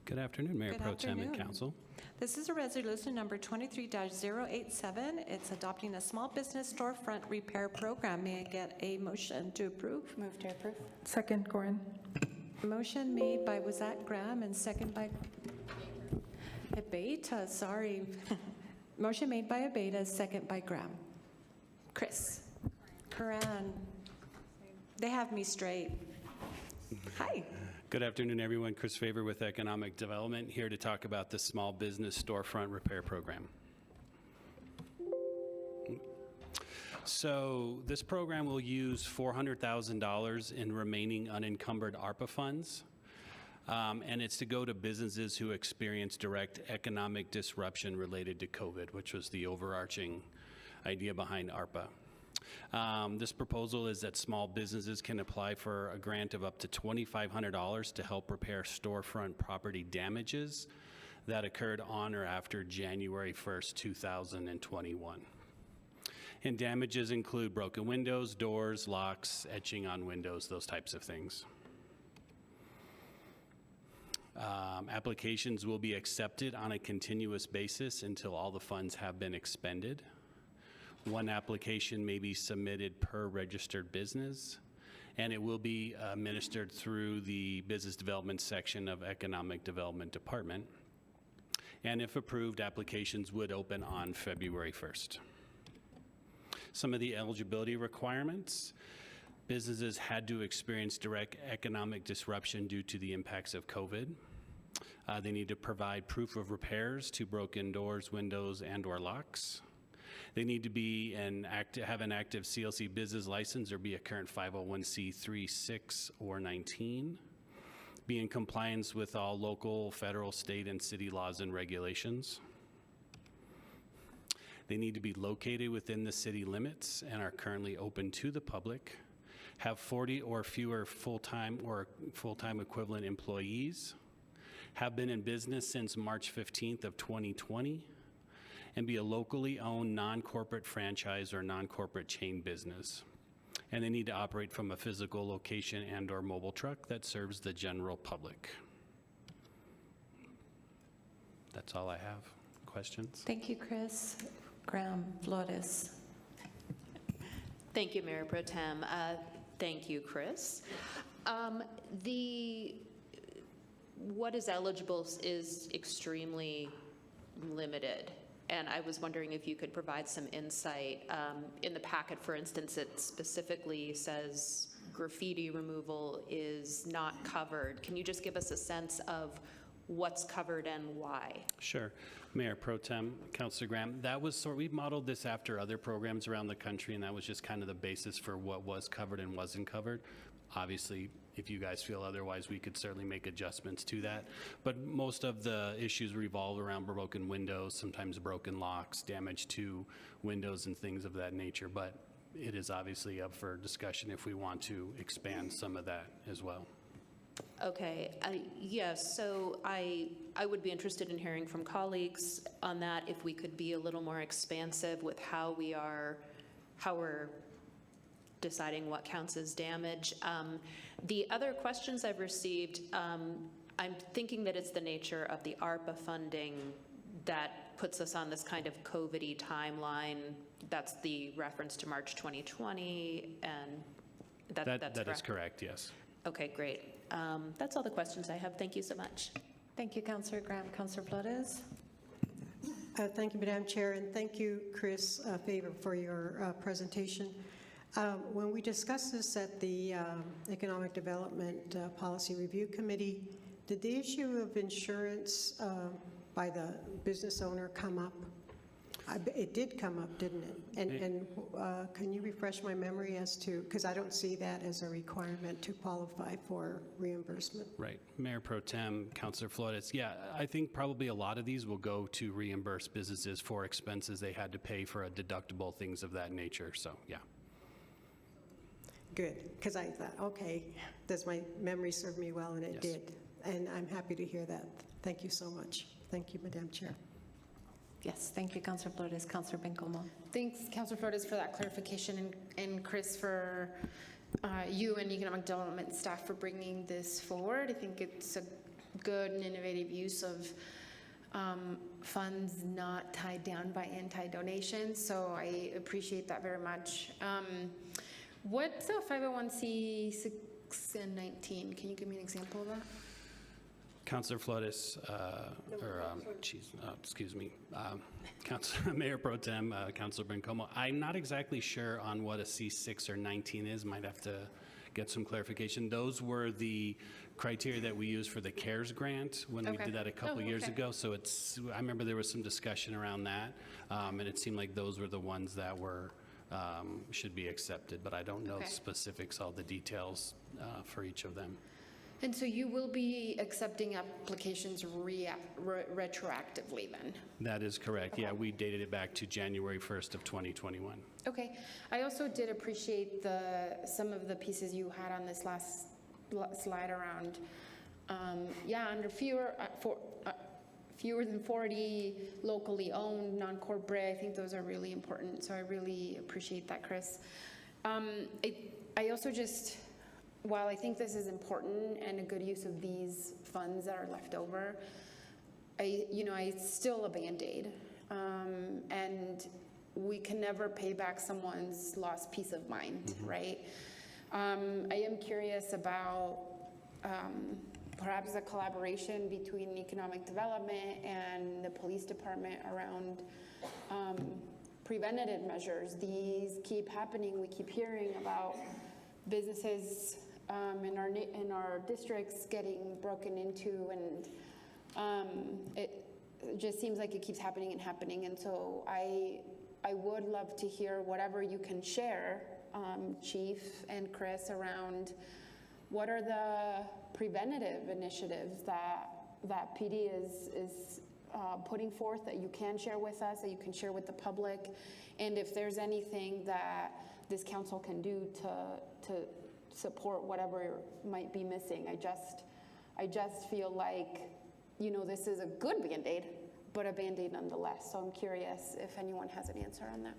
Good afternoon, Mayor Good Pro Tem and afternoon. Council. This is a resolution number 23-087. It's adopting a small business storefront repair program. May I get a motion to approve? Move to approve. Second, Gorin. Motion made by, was that Graham, and second by Abeta, sorry. Motion made by Abeta, second by Graham. Chris. Karan. They have me straight. Hi. Good afternoon, everyone. Chris Favor with Economic Development, here to talk about the Small Business Storefront Repair Program. So this program will use $400,000 in remaining unencumbered ARPA funds, and it's to go to businesses who experience direct economic disruption related to COVID, which was the overarching idea behind ARPA. This proposal is that small businesses can apply for a grant of up to $2,500 to help repair storefront property damages that occurred on or after January 1st, 2021. And damages include broken windows, doors, locks, etching on windows, those types of things. Applications will be accepted on a continuous basis until all the funds have been expended. One application may be submitted per registered business, and it will be administered through the Business Development section of Economic Development Department. And if approved, applications would open on February 1st. Some of the eligibility requirements: businesses had to experience direct economic disruption due to the impacts of COVID. They need to provide proof of repairs to broken doors, windows, and/or locks. They need to be have an active CLC business license or be a current 501c3 6 or 19. Be in compliance with all local, federal, state, and city laws and regulations. They need to be located within the city limits and are currently open to the public. Have 40 or fewer full-time or full-time equivalent employees. Have been in business since March 15th of 2020. And be a locally owned non-corporate franchise or non-corporate chain business. And they need to operate from a physical location and/or mobile truck that serves the general public. That's all I have. Questions? Thank you, Chris. Graham Flores. Thank you, Mayor Pro Tem. Thank you, Chris. What is eligible is extremely limited. And I was wondering if you could provide some insight. In the packet, for instance, it specifically says graffiti removal is not covered. Can you just give us a sense of what's covered and why? Sure. Mayor Pro Tem, Councilor Graham, that was we modeled this after other programs around the country, and that was just kind of the basis for what was covered and wasn't covered. Obviously, if you guys feel otherwise, we could certainly make adjustments to that. But most of the issues revolve around broken windows, sometimes broken locks, damage to windows and things of that nature. But it is obviously up for discussion if we want to expand some of that as well. Okay, yes, so I would be interested in hearing from colleagues on that, if we could be a little more expansive with how we're deciding what counts as damage. The other questions I've received, I'm thinking that it's the nature of the ARPA funding that puts us on this kind of COVID-y timeline. That's the reference to March 2020, and that's correct? That is correct, yes. Okay, great. That's all the questions I have. Thank you so much. Thank you, Councillor Graham. Councillor Flores. Thank you, Madam Chair, and thank you, Chris Favor, for your presentation. When we discussed this at the Economic Development Policy Review Committee, did the issue of insurance by the business owner come up? It did come up, didn't it? And can you refresh my memory as to, because I don't see that as a requirement to qualify for reimbursement. Right. Mayor Pro Tem, Councilor Flores, yeah, I think probably a lot of these will go to reimburse businesses for expenses they had to pay for a deductible, things of that nature, so yeah. Good, because I thought, okay, does my memory serve me well? And it Yes. did. And I'm happy to hear that. Thank you so much. Thank you, Madam Chair. Yes, thank you, Councillor Flores. Councillor Bencomo. Thanks, Councillor Flores, for that clarification, and Chris, for you and Economic Development staff for bringing this forward. I think it's good and innovative use of funds not tied down by anti-donation, so I appreciate that very much. What's a 501c6 and 19? Can you give me an example of that? Councilor Flores, Mayor Pro Tem, Councilor Bencomo, I'm not exactly sure on what a C6 or 19 is. Might have to get some clarification. Those were the criteria that we used for the CARES grant when we Okay. did that a couple years okay. ago. So I remember there was some discussion around that, and it seemed like those were the ones that were should be accepted, but I don't know Okay. specifics, all the details for each of them. And so you will be accepting applications retroactively then? That is correct. Yeah, we dated it back to January 1st of 2021. Okay. I also did appreciate some of the pieces you had on this last slide around, under fewer than 40 locally owned, non-corporate. I think those are really important, so I really appreciate that, Chris. I also just, while I think this is important and a good use of these funds that are left over, it's still a Band-Aid, and we can never pay back someone's lost peace of mind, right? I am curious about perhaps a collaboration between economic development and the police department around preventative measures. These keep happening. We keep hearing about businesses in our districts getting broken into, and it just seems like it keeps happening and happening. And so I would love to hear whatever you can share, Chief and Chris, around what are the preventative initiatives that PD is putting forth that you can share with us, that you can share with the public, and if there's anything that this council can do to support whatever might be missing. I just feel like, this is a good Band-Aid, but a Band-Aid nonetheless. So I'm curious if anyone has an answer on that.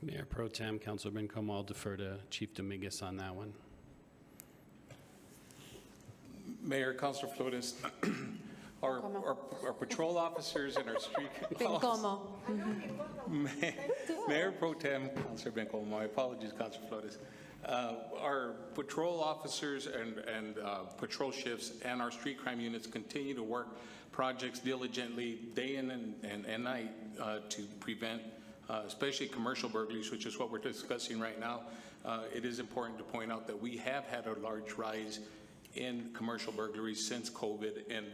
Mayor Pro Tem, Councilor Bencomo, I'll defer to Chief Dominguez on that one. Mayor, Councilor Flores, our patrol officers and our street Bencomo. Mayor Pro Tem, Councilor Bencomo, my apologies, Councilor Flores. Our patrol officers and patrol shifts and our street crime units continue to work projects diligently day in and night to prevent especially commercial burglaries, which is what we're discussing right now. It is important to point out that we have had a large rise in commercial burglaries since COVID, and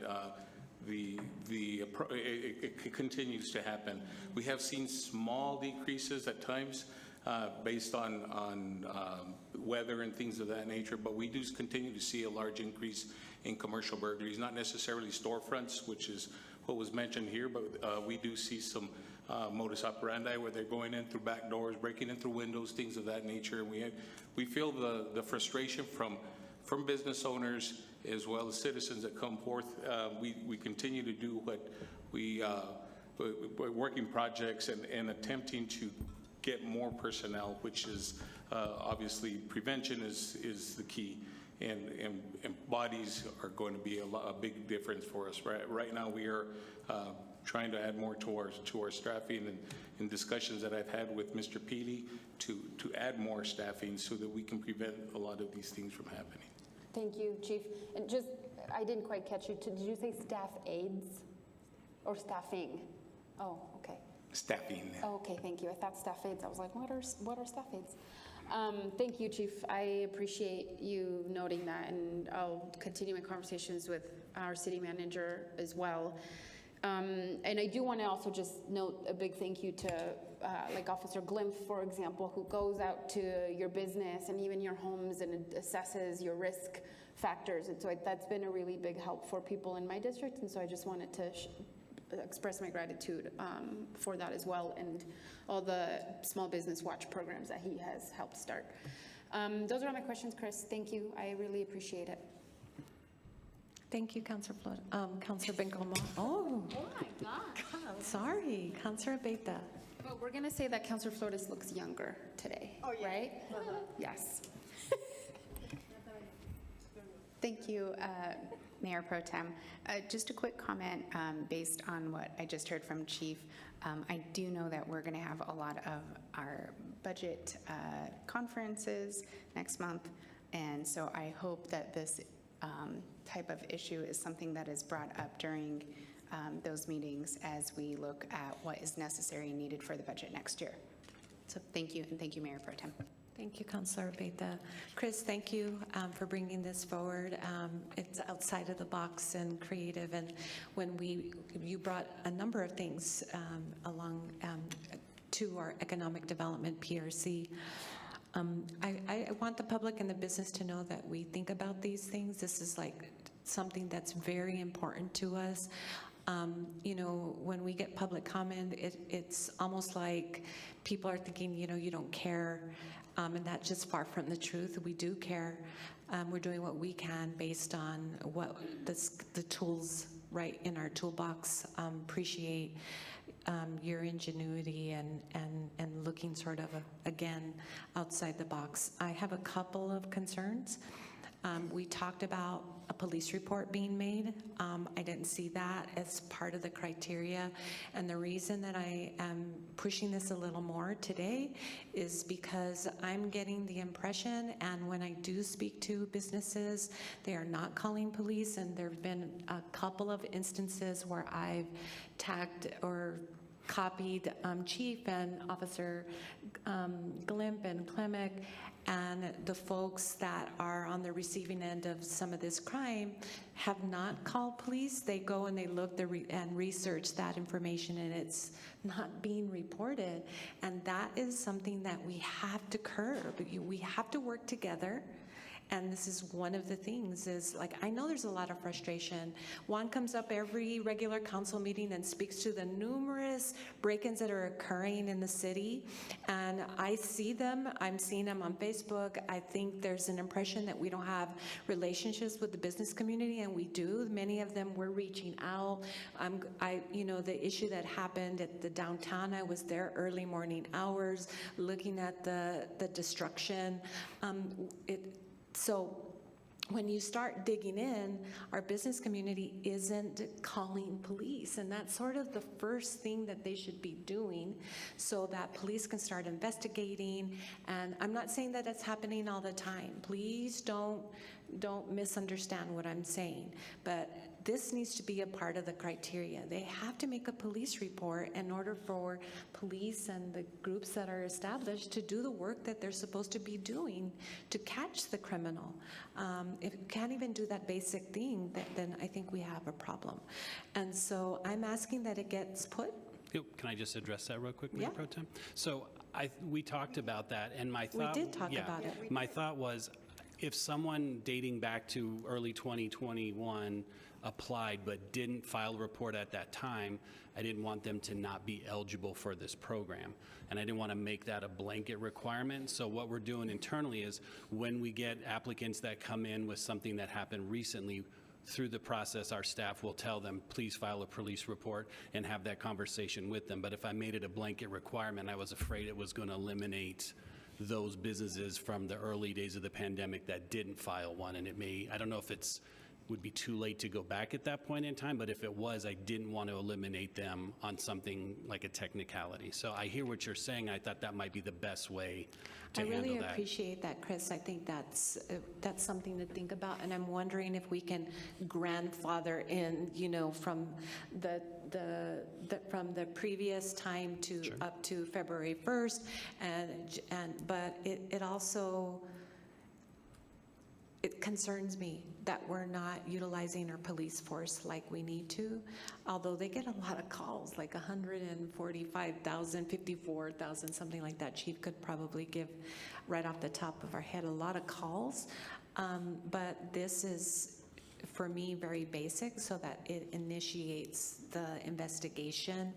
it continues to happen. We have seen small decreases at times based on weather and things of that nature, but we do continue to see a large increase in commercial burglaries, not necessarily storefronts, which is what was mentioned here, but we do see some modus operandi where they're going in through back doors, breaking in through windows, things of that nature. We feel the frustration from business owners as well as citizens that come forth. We continue to do what we're working projects and attempting to get more personnel, which is obviously prevention is the key, and bodies are going to be a big difference for us. Right now we are trying to add more to our staffing, and in discussions that I've had with Mr. Peely to add more staffing so that we can prevent a lot of these things from happening. Thank you, Chief. And just, I didn't quite catch you. Did you say staff aides or staffing? Oh, okay. Staffing. Oh, okay, thank you. I thought staff aides. I was like, what are staff aides? Thank you, Chief. I appreciate you noting that, and I'll continue my conversations with our city manager as well. And I do want to also just note a big thank you to like Officer Glimpf, for example, who goes out to your business and even your homes and assesses your risk factors. And so that's been a really big help for people in my district. And so I just wanted to express my gratitude for that as well, and all the small business watch programs that he has helped start. Those are all my questions, Chris. Thank you. I really appreciate it. Thank you, Councilor Bencomo. Oh, my God. sorry, Councilor Abeyta. But we're going to say that Councilor Flores looks younger today, right? Yes. Thank you. Mayor Pro Tem, just a quick comment based on what I just heard from Chief. I do know that we're going to have a lot of our budget conferences next month, and so I hope that this type of issue is something that is brought up during those meetings as we look at what is necessary and needed for the budget next year. So thank you, and thank you, Mayor Pro Tem. Thank you, Councilor Beta. Chris, thank you for bringing this forward. It's outside of the box and creative, and when you brought a number of things along to our economic development PRC. I want the public and the business to know that we think about these things. This is like something that's very important to us. You know, when we get public comment, it's almost like people are thinking, you know, you don't care, and that's just far from the truth. We do care. We're doing what we can based on what the tools right in our toolbox. Appreciate your ingenuity and looking sort of, again, outside the box. I have a couple of concerns. We talked about a police report being made. I didn't see that as part of the criteria. And the reason that I am pushing this a little more today is because I'm getting the impression, and when I do speak to businesses, they are not calling police, and there have been a couple of instances where I've tagged or copied Chief and Officer Glimp and Klemek, and the folks that are on the receiving end of some of this crime have not called police. They go and they look and research that information, and it's not being reported. And that is something that we have to curb. We have to work together. And this is one of the things is, like, I know there's a lot of frustration. Juan comes up every regular council meeting and speaks to the numerous break-ins that are occurring in the city. And I see them. I'm seeing them on Facebook. I think there's an impression that we don't have relationships with the business community, and we do. Many of them were reaching out. You know, the issue that happened at the downtown, I was there early morning hours looking at the destruction. So when you start digging in, our business community isn't calling police, and that's sort of the first thing that they should be doing so that police can start investigating. And I'm not saying that it's happening all the time. Please don't misunderstand what I'm saying, but this needs to be a part of the criteria. They have to make a police report in order for police and the groups that are established to do the work that they're supposed to be doing to catch the criminal. If you can't even do that basic thing, then I think we have a problem. And so I'm asking that it gets put. Can I just address that real quick, Mayor Yeah. Pro Tem? So we talked about that, and my thought... We did talk about it. My thought was, if someone dating back to early 2021 applied but didn't file a report at that time, I didn't want them to not be eligible for this program. And I didn't want to make that a blanket requirement. So what we're doing internally is when we get applicants that come in with something that happened recently, through the process, our staff will tell them, please file a police report and have that conversation with them. But if I made it a blanket requirement, I was afraid it was going to eliminate those businesses from the early days of the pandemic that didn't file one. And it may, I don't know if it's would be too late to go back at that point in time, but if it was, I didn't want to eliminate them on something like a technicality. So I hear what you're saying. I thought that might be the best way to handle that. I really appreciate that, Chris. I think that's something to think about, and I'm wondering if we can grandfather in, you know, from the previous time to Sure. up to February 1st, but it also. It concerns me that we're not utilizing our police force like we need to, although they get a lot of calls, like 145,000, 54,000, something like that. Chief could probably give right off the top of our head a lot of calls, but this is, for me, very basic so that it initiates the investigation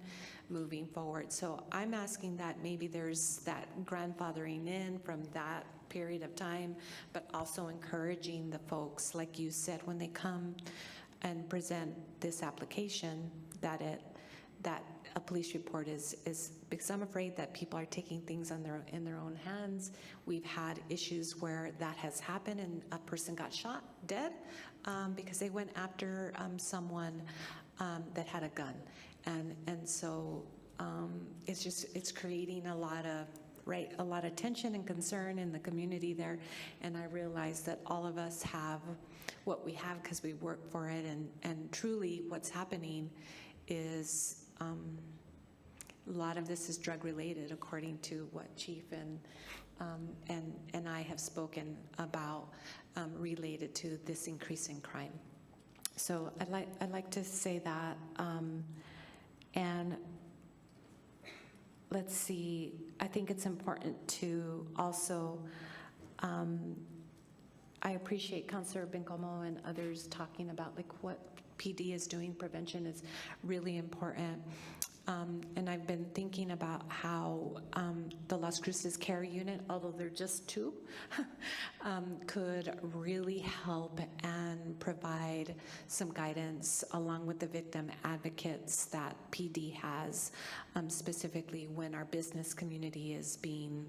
moving forward. So I'm asking that maybe there's that grandfathering in from that period of time, but also encouraging the folks, like you said, when they come and present this application, that a police report is because I'm afraid that people are taking things in their own hands. We've had issues where that has happened and a person got shot dead because they went after someone that had a gun, and so it's creating a lot of tension and concern in the community there. And I realize that all of us have what we have because we work for it, and truly what's happening is a lot of this is drug related, according to what Chief and I have spoken about, related to this increase in crime. So I'd like to say that, and let's see, I think it's important to also, I appreciate Councilor Bencomo and others talking about like what PD is doing. Prevention is really important. And I've been thinking about how the Las Cruces Care Unit, although they're just two, could really help and provide some guidance along with the victim advocates that PD has, specifically when our business community is being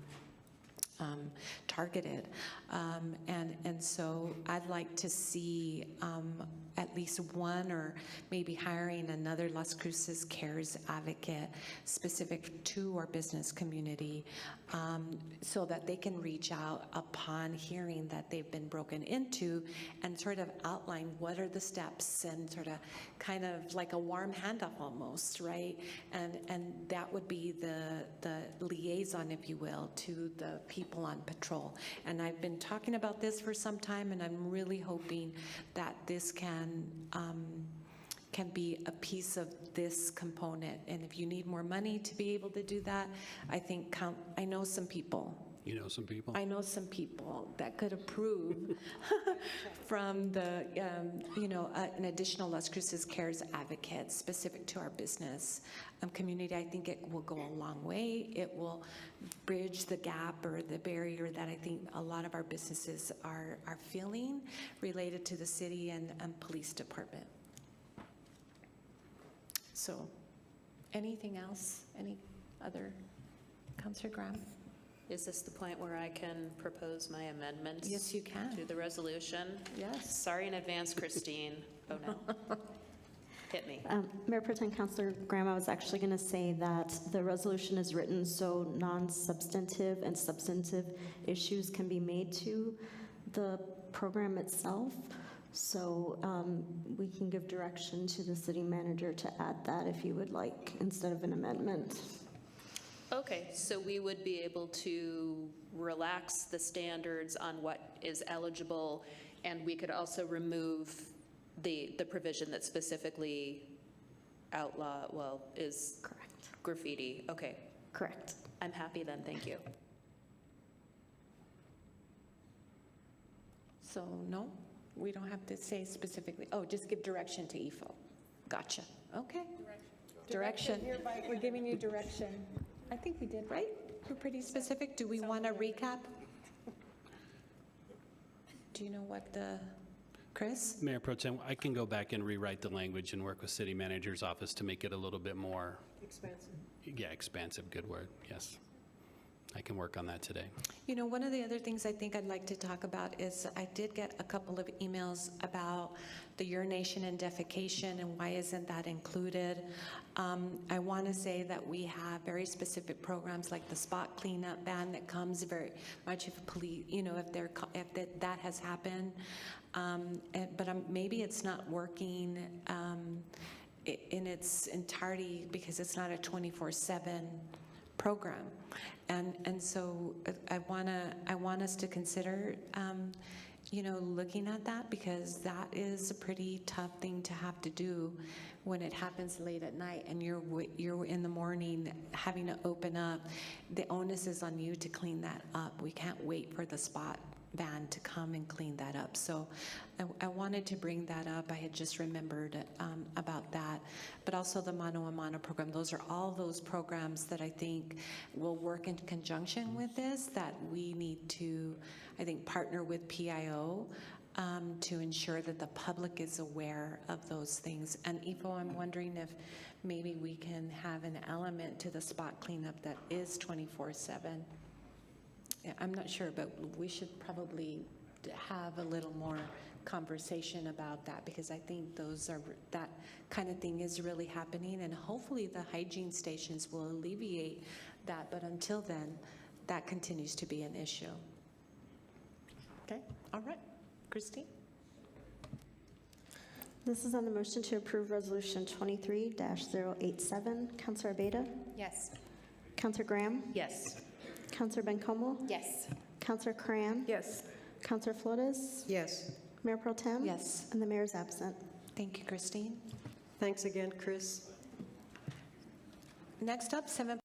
targeted. And so I'd like to see at least one, or maybe hiring another Las Cruces Cares advocate specific to our business community, so that they can reach out upon hearing that they've been broken into and sort of outline what are the steps, and sort of kind of like a warm handoff almost, right? And that would be the liaison, if you will, to the people on patrol. And I've been talking about this for some time, and I'm really hoping that this can be a piece of this component. And if you need more money to be able to do that, I think I know some people. You know some people? I know some people that could approve from the, an additional Las Cruces Cares advocate specific to our business community. I think it will go a long way. It will bridge the gap or the barrier that I think a lot of our businesses are feeling related to the city and police department. So, anything else? Any other? Councilor Graham? Is this the point where I can propose my amendments? Yes, you can. To the resolution? Yes. Sorry in advance, Christine. Oh, no. Hit me. Mayor Pro Tem Councilor Graham, I was actually going to say that the resolution is written so non-substantive and substantive issues can be made to the program itself. So we can give direction to the city manager to add that if you would like, instead of an amendment. Okay, so we would be able to relax the standards on what is eligible, and we could also remove the provision that specifically is Correct. graffiti. Okay, Correct. I'm happy then, thank you. So, no, we don't have to say specifically. Oh, just give direction to EFO. Gotcha. Okay. Direction. We're giving you direction. I think we did, right? We're pretty specific. Do we want to recap? Do you know what Chris? Mayor Pro Tem, I can go back and rewrite the language and work with City Manager's office to make it a little bit more Expansive. Yeah, expansive, good word, yes. I can work on that today. You know, one of the other things I think I'd like to talk about is I did get a couple of emails about the urination and defecation and why isn't that included. I want to say that we have very specific programs like the spot cleanup van that comes very much if police, if that has happened. But maybe it's not working in its entirety because it's not a 24/7 program, and so I want us to consider, looking at that, because that is a pretty tough thing to have to do when it happens late at night and you're in the morning having to open up. The onus is on you to clean that up. We can't wait for the spot van to come and clean that up. So I wanted to bring that up. I had just remembered about that. But also the Mano a Mano program. Those are all those programs that I think will work in conjunction with this, that we need to, I think, partner with PIO to ensure that the public is aware of those things. And Ifo, I'm wondering if maybe we can have an element to the spot cleanup that is 24/7. Yeah, I'm not sure, but we should probably have a little more conversation about that, because I think that kind of thing is really happening, and hopefully the hygiene stations will alleviate that, but until then, that continues to be an issue. Okay, all right. Christine? This is on the motion to approve Resolution 23-087. Counselor Abeyta? Yes. Counselor Graham? Yes. Counselor Bencomo? Yes. Counselor Cran? Yes. Counselor Flores? Yes. Mayor Pro Tem? Yes. And the mayor is absent. Thank you, Christine. Thanks again, Chris. Next up, 7.